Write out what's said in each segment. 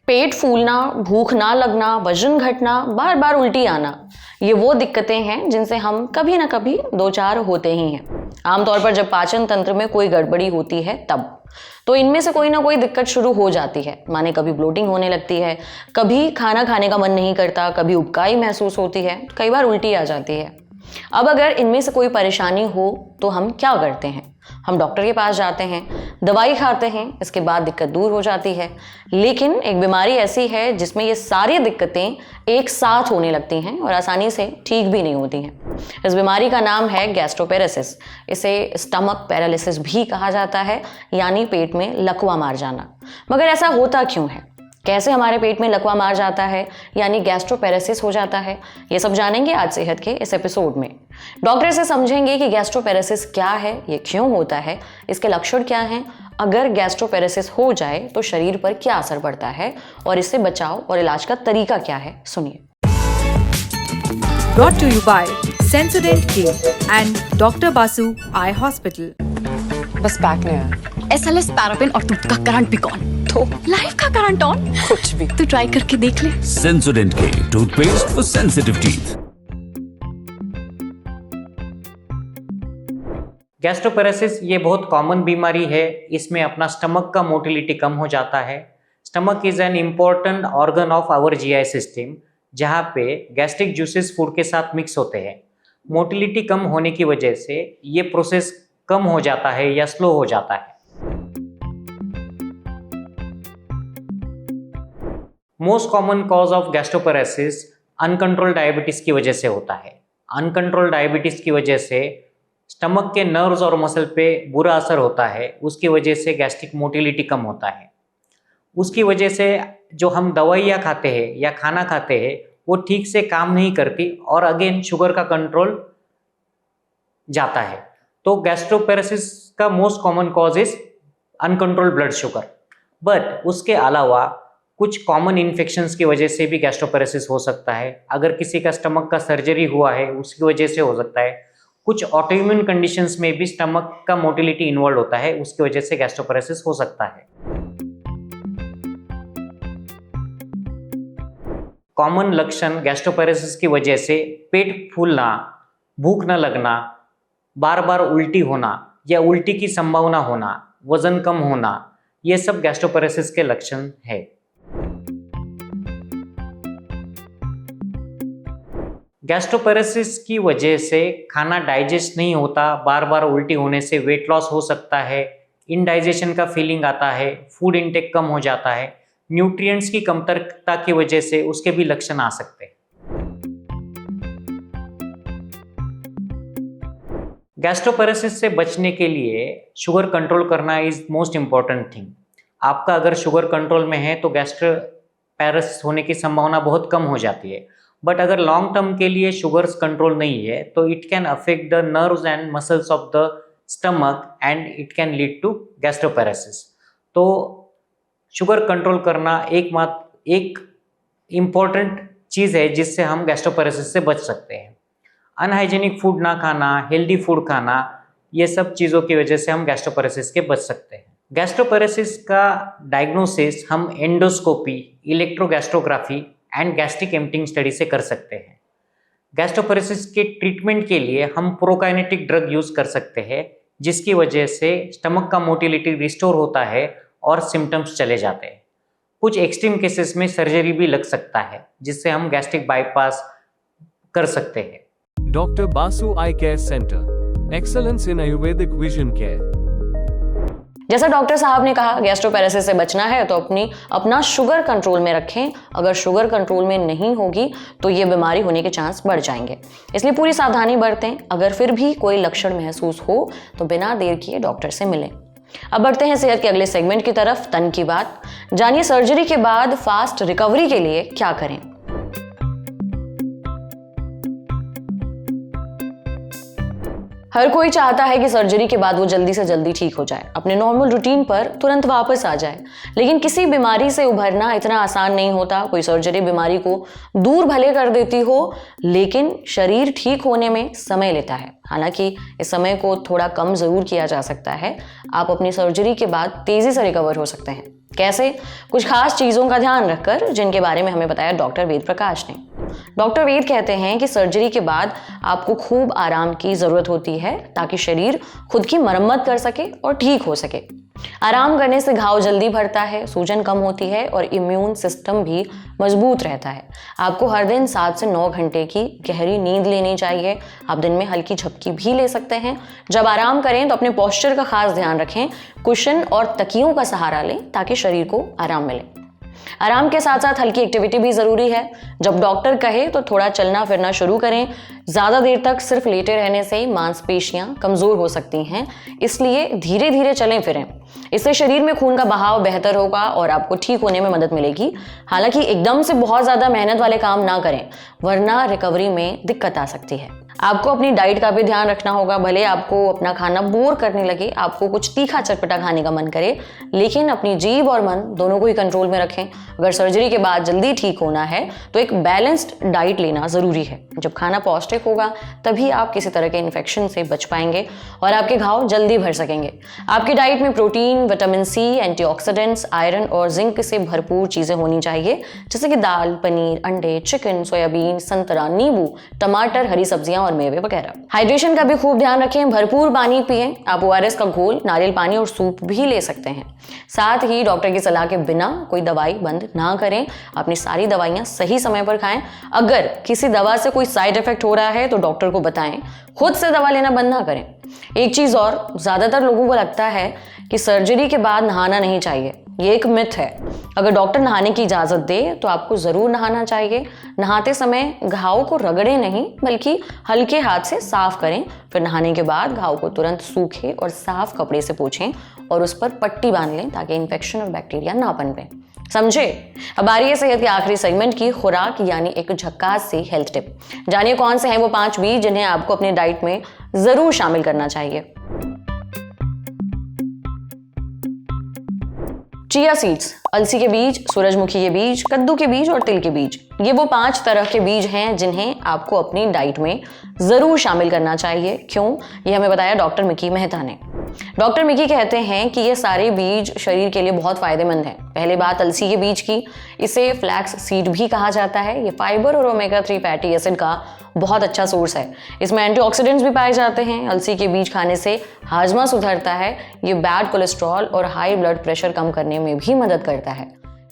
पेट फूलना, भूख ना लगना, वजन घटना, बार बार उल्टी आना, ये वो दिक्कतें हैं जिनसे हम कभी ना कभी दो चार होते ही हैं। आमतौर पर जब पाचन तंत्र में कोई गड़बड़ी होती है तब तो इनमें से कोई ना कोई दिक्कत शुरू हो जाती है। माने कभी ब्लोटिंग होने लगती है, कभी खाना खाने का मन नहीं करता, कभी उबकाई महसूस होती है, कई बार उल्टी आ जाती है। अब अगर इनमें से कोई परेशानी हो तो हम क्या करते हैं? हम डॉक्टर के पास जाते हैं, दवाई खाते हैं, इसके बाद दिक्कत दूर हो जाती है। लेकिन एक बीमारी ऐसी है जिसमें ये सारी दिक्कतें एक साथ होने लगती हैं और आसानी से ठीक भी नहीं होती हैं। इस बीमारी का नाम है गैस्ट्रोपेरेसिस। इसे स्टमक पैरालिसिस भी कहा जाता है, यानी पेट में लकवा मार जाना। मगर ऐसा होता क्यों है? कैसे हमारे पेट में लकवा मार जाता है यानी गैस्ट्रोपेरेसिस हो जाता है, ये सब जानेंगे आज सेहत के इस एपिसोड में। डॉक्टर से समझेंगे कि गैस्ट्रोपेरेसिस क्या है, ये क्यों होता है, इसके लक्षण क्या हैं, अगर गैस्ट्रोपेरेसिस हो जाए तो शरीर पर क्या असर पड़ता है और इससे बचाव और इलाज का तरीका क्या है, सुनिए। Brought to you by Sensodyne Care and Dr. Basu Eye Hospital। बस पैक नहीं है। SLS पैराफिन और दूध का करंट भी कौन? तो लाइफ का करंट ऑन? कुछ भी। तो ट्राई करके देख ले। Sensodyne Care toothpaste for sensitive teeth. Gastroparesis ये बहुत कॉमन बीमारी है। इसमें अपना स्टमक का मोटिलिटी कम हो जाता है। Stomach is an important organ of our GI system, जहाँ पे गैस्ट्रिक जूसेस फूड के साथ मिक्स होते हैं। मोटिलिटी कम होने की वजह से ये प्रोसेस कम हो जाता है या स्लो हो जाता है। Most common cause of gastroparesis uncontrolled diabetes की वजह से होता है। अनकंट्रोल डायबिटीज की वजह से स्टमक के नर्व्स और मसल पे बुरा असर होता है। उसकी वजह से गैस्ट्रिक मोटिलिटी कम होता है। उसकी वजह से जो हम दवाइयाँ खाते हैं या खाना खाते हैं वो ठीक से काम नहीं करती और अगेन शुगर का कंट्रोल जाता है। तो गैस्ट्रोपेरेसिस का most common cause is uncontrolled blood sugar. But उसके अलावा कुछ कॉमन इन्फेक्शंस की वजह से भी गैस्ट्रोपेरेसिस हो सकता है। अगर किसी का स्टमक का सर्जरी हुआ है उसकी वजह से हो सकता है। कुछ ऑटोइम्यून कंडीशंस में भी स्टमक का मोटिलिटी इन्वॉल्व होता है, उसकी वजह से गैस्ट्रोपेरेसिस हो सकता है। कॉमन लक्षण गैस्ट्रोपेरेसिस की वजह से पेट फूलना, भूख न लगना, बार बार उल्टी होना या उल्टी की संभावना होना, वजन कम होना, ये सब गैस्ट्रोपेरेसिस के लक्षण है। गैस्ट्रोपेरेसिस की वजह से खाना डाइजेस्ट नहीं होता, बार बार उल्टी होने से वेट लॉस हो सकता है, इनडाइजेशन का फीलिंग आता है, फूड इंटेक कम हो जाता है, न्यूट्रिएंट्स की कमतरता की वजह से उसके भी लक्षण आ सकते हैं। गैस्ट्रोपेरेसिस से बचने के लिए शुगर कंट्रोल करना इज मोस्ट इम्पॉर्टेंट थिंग। आपका अगर शुगर कंट्रोल में है तो गैस्ट्रोपेरेसिस होने की संभावना बहुत कम हो जाती है। बट अगर लॉन्ग टर्म के लिए शुगर्स कंट्रोल नहीं है तो it can affect the nerves and muscles of the stomach and it can lead to gastroparesis. तो शुगर कंट्रोल करना एक इम्पॉर्टेंट चीज़ है जिससे हम गैस्ट्रोपेरेसिस से बच सकते हैं। अनहाइजेनिक फूड ना खाना, हेल्दी फूड खाना, ये सब चीज़ों की वजह से हम गैस्ट्रोपेरेसिस के बच सकते हैं। गैस्ट्रोपेरेसिस का डायग्नोसिस हम endoscopy, electrogastrography and gastric emptying study से कर सकते हैं। गैस्ट्रोपेरेसिस के ट्रीटमेंट के लिए हम प्रोकाइनेटिक ड्रग यूज़ कर सकते हैं, जिसकी वजह से स्टमक का मोटिलिटी रिस्टोर होता है और सिम्टम्स चले जाते हैं। कुछ एक्सट्रीम केसेस में सर्जरी भी लग सकता है, जिससे हम गैस्ट्रिक बाईपास कर सकते हैं। डॉक्टर बासु आई केयर सेंटर, एक्सेलेंस इन आयुर्वेदिक विजन केयर। जैसा डॉक्टर साहब ने कहा, गैस्ट्रोपेरेसिस से बचना है तो अपना शुगर कंट्रोल में रखें। अगर शुगर कंट्रोल में नहीं होगी तो ये बीमारी होने के चांस बढ़ जाएंगे, इसलिए पूरी सावधानी बरतें। अगर फिर भी कोई लक्षण महसूस हो तो बिना देर किए डॉक्टर से मिलें। अब बढ़ते हैं सेहत के अगले सेगमेंट की तरफ, तन की बात। जानिए सर्जरी के बाद फास्ट रिकवरी के लिए क्या करें। हर कोई चाहता है कि सर्जरी के बाद वो जल्दी से जल्दी ठीक हो जाए, अपने नॉर्मल रूटीन पर तुरंत वापस आ जाए। लेकिन किसी बीमारी से उभरना इतना आसान नहीं होता। कोई सर्जरी बीमारी को दूर भले कर देती हो, लेकिन शरीर ठीक होने में समय लेता है। हालांकि इस समय को थोड़ा कम जरूर किया जा सकता है। आप अपनी सर्जरी के बाद तेजी से रिकवर हो सकते हैं। कैसे? कुछ खास चीज़ों का ध्यान रखकर, जिनके बारे में हमें बताया डॉक्टर वेद प्रकाश ने। डॉक्टर वेद कहते हैं कि सर्जरी के बाद आपको खूब आराम की ज़रूरत होती है ताकि शरीर खुद की मरम्मत कर सके और ठीक हो सके। आराम करने से घाव जल्दी भरता है, सूजन कम होती है और इम्यून सिस्टम भी मजबूत रहता है। आपको हर दिन 7 से 9 घंटे की गहरी नींद लेनी चाहिए। आप दिन में हल्की झपकी भी ले सकते हैं। जब आराम करें तो अपने पोस्चर का खास ध्यान रखें। कुशन और तकियों का सहारा लें ताकि शरीर को आराम मिले। आराम के साथ साथ हल्की एक्टिविटी भी ज़रूरी है। जब डॉक्टर कहे तो थोड़ा चलना फिरना शुरू करें। ज़्यादा देर तक सिर्फ लेटे रहने से मांसपेशियां कमज़ोर हो सकती हैं, इसलिए धीरे धीरे चलें फिरें। इससे शरीर में खून का बहाव बेहतर होगा और आपको ठीक होने में मदद मिलेगी। हालांकि एकदम से बहुत ज़्यादा मेहनत वाले काम ना करें, वरना रिकवरी में दिक्कत आ सकती है। आपको अपनी डाइट का भी ध्यान रखना होगा। भले आपको अपना खाना बोर करने लगे, आपको कुछ तीखा चटपटा खाने का मन करे, लेकिन अपनी जीभ और मन दोनों को ही कंट्रोल में रखें। अगर सर्जरी के बाद जल्दी ठीक होना है तो एक बैलेंस्ड डाइट लेना ज़रूरी है। जब खाना पौष्टिक होगा तभी आप किसी तरह के इन्फेक्शन से बच पाएंगे और आपके घाव जल्दी भर सकेंगे। आपकी डाइट में protein, vitamin C, antioxidants, iron और जिंक से भरपूर चीज़ें होनी चाहिए, जैसे कि दाल, पनीर, अंडे, चिकन, सोयाबीन, संतरा, नींबू, टमाटर, हरी सब्जियां और मेवे वगैरह। हाइड्रेशन का भी खूब ध्यान रखें। भरपूर पानी पिएं। आप ORS का घोल, नारियल पानी और सूप भी ले सकते हैं। साथ ही डॉक्टर की सलाह के बिना कोई दवाई बंद ना करें। अपनी सारी दवाइयां सही समय पर खाएं। अगर किसी दवा से कोई साइड इफेक्ट हो रहा है तो डॉक्टर को बताएं। खुद से दवा लेना बंद ना करें। एक चीज़ और, ज़्यादातर लोगों को लगता है कि सर्जरी के बाद नहाना नहीं चाहिए। ये एक मिथ है। अगर डॉक्टर नहाने की इजाज़त दे तो आपको ज़रूर नहाना चाहिए। नहाते समय घाव को रगड़े नहीं, बल्कि हल्के हाथ से साफ करें। फिर नहाने के बाद घाव को तुरंत सूखे और साफ कपड़े से पोंछें और उस पर पट्टी बांध लें ताकि इन्फेक्शन और बैक्टीरिया ना पनपे। समझे? अब आ रही है सेहत के आखिरी सेगमेंट की, खुराक यानी एक झक्कास सी हेल्थ टिप। जानिए कौन से हैं वो 5 बीज जिन्हें आपको अपनी डाइट में ज़रूर शामिल करना चाहिए। चिया सीड्स, अलसी के बीज, सूरजमुखी के बीज, कद्दू के बीज और तिल के बीज, ये वो 5 तरह के बीज हैं जिन्हें आपको अपनी डाइट में ज़रूर शामिल करना चाहिए। क्यों? ये हमें बताया डॉक्टर मिकी मेहता ने। डॉक्टर मिकी कहते हैं कि ये सारे बीज शरीर के लिए बहुत फ़ायदेमंद हैं। पहले बात अलसी के बीज की, इसे फ्लैक्स सीड भी कहा जाता है। ये फाइबर और ओमेगा 3 फैटी एसिड का बहुत अच्छा सोर्स है। इसमें एंटीऑक्सीडेंट्स भी पाए जाते हैं। अलसी के बीज खाने से हाजमा सुधरता है। ये बैड कोलेस्ट्रॉल और हाई ब्लड प्रेशर कम करने में भी मदद करता है।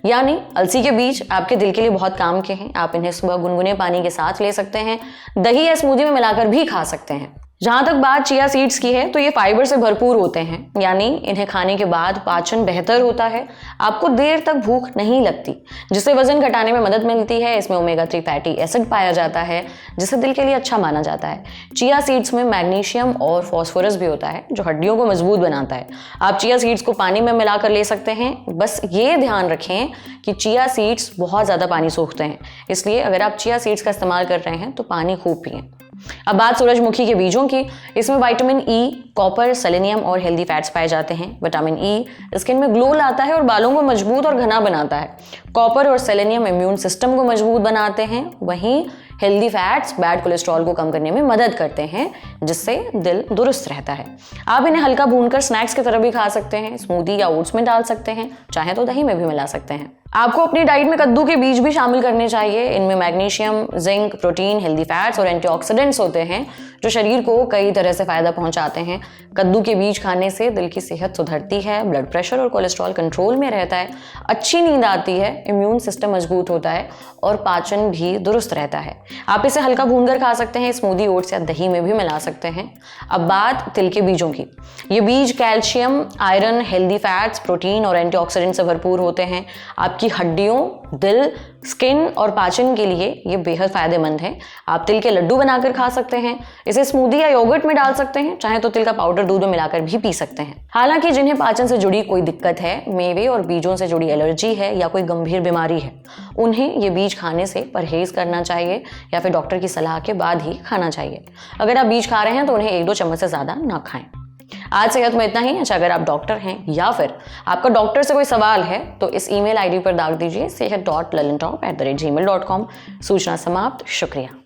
यानी अलसी के बीज आपके दिल के लिए बहुत काम के हैं। आप इन्हें सुबह गुनगुने पानी के साथ ले सकते हैं। दही या स्मूदी में मिलाकर भी खा सकते हैं। जहाँ तक बात चिया सीड्स की है तो ये फाइबर से भरपूर होते हैं, यानी इन्हें खाने के बाद पाचन बेहतर होता है। आपको देर तक भूख नहीं लगती, जिससे वजन घटाने में मदद मिलती है। इसमें ओमेगा 3 फैटी एसिड पाया जाता है, जिससे दिल के लिए अच्छा माना जाता है। चिया सीड्स में मैग्नीशियम और फॉस्फोरस भी होता है, जो हड्डियों को मजबूत बनाता है। आप चिया सीड्स को पानी में मिलाकर ले सकते हैं। बस ये ध्यान रखें कि चिया सीड्स बहुत ज़्यादा पानी सोखते हैं, इसलिए अगर आप चिया सीड्स का इस्तेमाल कर रहे हैं तो पानी खूब पिएं। अब बात सूरजमुखी के बीजों की। इसमें विटामिन ई, कॉपर, सेलेनियम और हेल्दी फैट्स पाए जाते हैं। विटामिन ई स्किन में ग्लो लाता है और बालों को मजबूत और घना बनाता है। कॉपर और सेलेनियम इम्यून सिस्टम को मजबूत बनाते हैं। वहीं हेल्दी फैट्स बैड कोलेस्ट्रॉल को कम करने में मदद करते हैं, जिससे दिल दुरुस्त रहता है। आप इन्हें हल्का भूनकर स्नैक्स की तरह भी खा सकते हैं। स्मूदी या ओट्स में डाल सकते हैं, चाहे तो दही में भी मिला सकते हैं। आपको अपनी डाइट में कद्दू के बीज भी शामिल करने चाहिए। इनमें magnesium, zinc, protein, healthy fats और एंटीऑक्सीडेंट्स होते हैं, जो शरीर को कई तरह से फायदा पहुंचाते हैं। कद्दू के बीज खाने से दिल की सेहत सुधरती है, ब्लड प्रेशर और कोलेस्ट्रॉल कंट्रोल में रहता है, अच्छी नींद आती है, इम्यून सिस्टम मजबूत होता है और पाचन भी दुरुस्त रहता है। आप इसे हल्का भूनकर खा सकते हैं। स्मूदी, ओट्स या दही में भी मिला सकते हैं। अब बात तिल के बीजों की। ये बीज calcium, iron, healthy fats, protein और एंटीऑक्सीडेंट से भरपूर होते हैं। आपकी आपकी हड्डियों, दिल, स्किन और पाचन के लिए ये बेहद फायदेमंद है। आप तिल के लड्डू बनाकर खा सकते हैं, इसे स्मूदी या योगर्ट में डाल सकते हैं, चाहे तो तिल का पाउडर दूध में मिलाकर भी पी सकते हैं। हालांकि जिन्हें पाचन से जुड़ी कोई दिक्कत है, मेवे और बीजों से जुड़ी एलर्जी है या कोई गंभीर बीमारी है, उन्हें ये बीज खाने से परहेज करना चाहिए या फिर डॉक्टर की सलाह के बाद ही खाना चाहिए। अगर आप बीज खा रहे हैं तो उन्हें 1-2 चम्मच से ज़्यादा ना खाएं। आज सेहत में इतना ही। अच्छा, अगर आप डॉक्टर हैं या फिर आपका डॉक्टर से कोई सवाल है तो इस ईमेल आईडी पर डाल दीजिए sehat.lalintop@gmail.com। सूचना समाप्त। शुक्रिया।